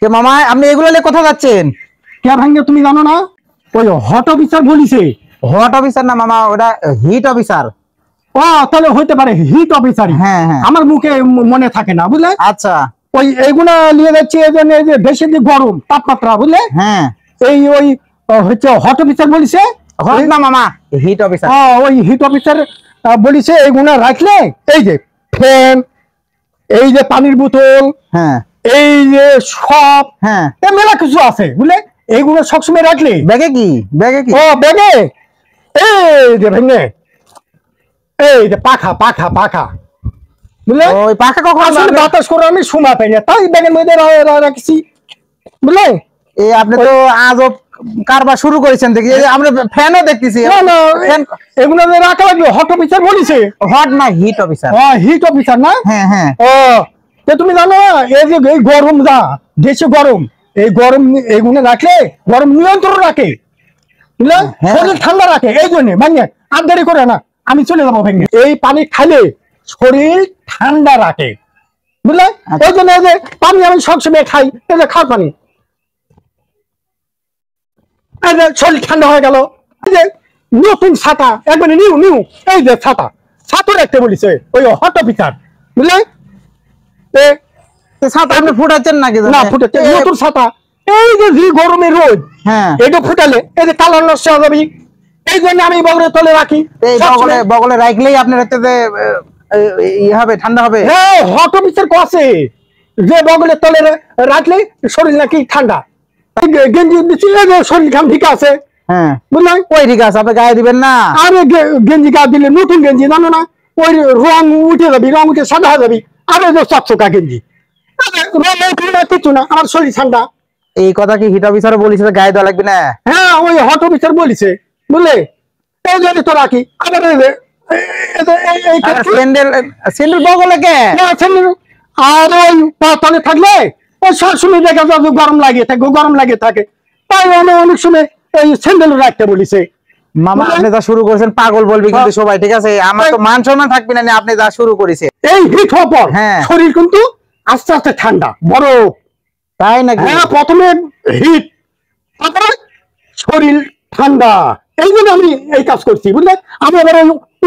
মামা আপনি এগুলো নিয়ে কোথায় যাচ্ছেন? কে ভাঙ্গে তুমি জানো না? ওই হট অফিসার বলিছে। হট অফিসার না মামা, ওটা হিট অফিসার। ও তাহলে হইতে পারে হিট অফিসার। হ্যাঁ হ্যাঁ, আমার মুখে মনে থাকে না বুঝলে। আচ্ছা ওই এইগুলা নিয়ে যাচ্ছে এই জন্য, এই যে বেশি যে গরম তাপমাত্রা বুঝলে, হ্যাঁ এই ওই হচ্ছে হট অফিসার বলিছে। হট না মামা, হিট অফিসার। ওই হিট অফিসার বলিছে এইগুলা রাখলে এই যে ফ্যান, এই যে পানির বোতল, হ্যাঁ এই যে সব হ্যাঁ, মেলা কিছু আছে বুঝলে, এইগুলো সবসময় রাখলে। ব্যাগে কি? ব্যাগে কি? ও ব্যাগে এই যে ভেঙে এই যে পাখা পাখা পাখা বুঝলে। ওই পাখা কখন আসলে বাতাস করে আমি সময় পাই না, তাই ব্যাগের মধ্যে রাখছি বুঝলে। এই আপনি তো আজব কারবার শুরু করেছেন দেখি। এই যে আমরা ফ্যানও দেখতেছি। না না, এগুলো রাখা লাগবে। হট অফিসার বলিছে। হট না হিট অফিসার? হিট অফিসার না। হ্যাঁ হ্যাঁ। ও তুমি জানো না, এই যে এই গরম যা দেশে গরম, এই গরম এগুলো রাখলে গরম নিয়ন্ত্রণ রাখে বুঝলে, শরীর ঠান্ডা রাখে। এই জন্য ভাঙে আর দেরি করে না, আমি চলে যাবো ভেঙে। এই পানি খাইলে শরীর ঠান্ডা রাখে বুঝলে। ওই জন্য এই যে পানি আমি সবসময় খাই, এই যে খাওয়া পানি, এই যে শরীর ঠান্ডা হয়ে গেল। এই যে নতুন ছাতা একবারে নিউ নিউ, এই যে ছাতা ছাতা রাখতে বলিছে ওই হট অফিসার বুঝলে। ছাতা আপনি ফুটাচ্ছেন নাকি? না ফুটাচ্ছে নতুন ছাতা। এই যে গরমের রোদ, হ্যাঁ এটা ফুটালে এই যে কালার নষ্ট হয়ে যাবে। এই জন্য আমি বগলে তলে রাখি। এই বগলে বগলে রাখলেই আপনার হচ্ছে যে ই হবে, ঠান্ডা হবে। হ্যাঁ হট অফিসার আছে যে বগলে তলে রাখলে শরীর নাকি ঠান্ডা। গেঞ্জি দিচ্ছি, শরীর খান ঠিক আছে। হ্যাঁ বুঝলেন, ওই ঠিক আছে, আপনি গায়ে দিবেন না। আরে গেঞ্জি গা দিলে নতুন গেঞ্জি জানো না, ওই রং উঠে যাবি, রং উঠে সাদা হয়ে যাবি। আরে চকচকা গেঞ্জি কিছু না, আমার শরীর ঠান্ডা। এই কথা কি হিট অফিসার বলেছে গায়ে দেওয়া লাগবে না? হ্যাঁ ওই হট অফিসার বলেছে বুঝলে, এই জন্য তো রাখি। আবার স্যান্ডেল স্যান্ডেল বগলে কে? আর ওই তলে থাকলে ওই সবসময় দেখা যায় গরম লাগিয়ে থাকে, গরম লাগিয়ে থাকে। তাই আমি অনেক সময় এই স্যান্ডেল রাখতে বলিছে। মামা আপনি যা শুরু করেছেন পাগল বলবি কিন্তু সবাই, ঠিক আছে? আমার তো মান সম্মান থাকবে না, আপনি যা শুরু করেছে। এই হিট হওয়ার পর শরীর কিন্তু আস্তে আস্তে ঠান্ডা বড়, তাই নাকি? হ্যাঁ প্রথমে হিট, তারপরে শরীর ঠান্ডা। এই জন্য আমি এই কাজ করছি বুঝলে। আমি এবার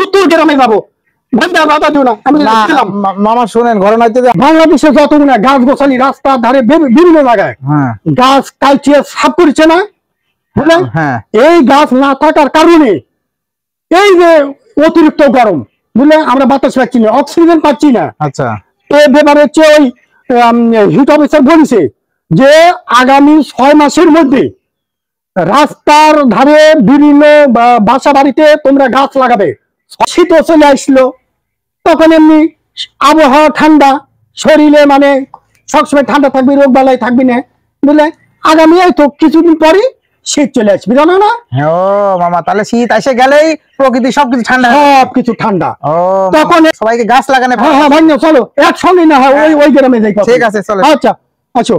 উত্তর গ্রামে যাবো, মামা শুনেন, ঘটনা হচ্ছে বাংলাদেশে যতগুলো গাছ গোছালি রাস্তার ধারে বিভিন্ন জায়গায় গাছ কালচিয়ে সাফ করেছে না বুঝলেন। এই গাছ না থাকার কারণে এই যে অতিরিক্ত গরম বুঝলে, আমরা বাতাস পাচ্ছি না, অক্সিজেন পাচ্ছি না। আচ্ছা, এই ব্যাপারে হচ্ছে ওই হিট অফিসার বলেছে যে আগামী 6 মাসের মধ্যে রাস্তার ধারে বিভিন্ন বাসা বাড়িতে তোমরা গাছ লাগাবে। শীত চলে আসলো, তখন এমনি আবহাওয়া ঠান্ডা, শরীরে মানে সবসময় ঠান্ডা থাকবে, রোগ বালাই থাকবি না বুঝলে। আগামী এই তো কিছুদিন পরে শীত চলে আসবে জানো না। ও মামা, তাহলে শীত এসে গেলেই প্রকৃতি সবকিছু ঠান্ডা, সবকিছু ঠান্ডা। তখন সবাইকে গাছ লাগানো। হ্যাঁ হ্যাঁ ভাই চলো একসঙ্গে না হয় ওই গ্রামে যাই। ঠিক আছে চলো। আচ্ছা আচ্ছা।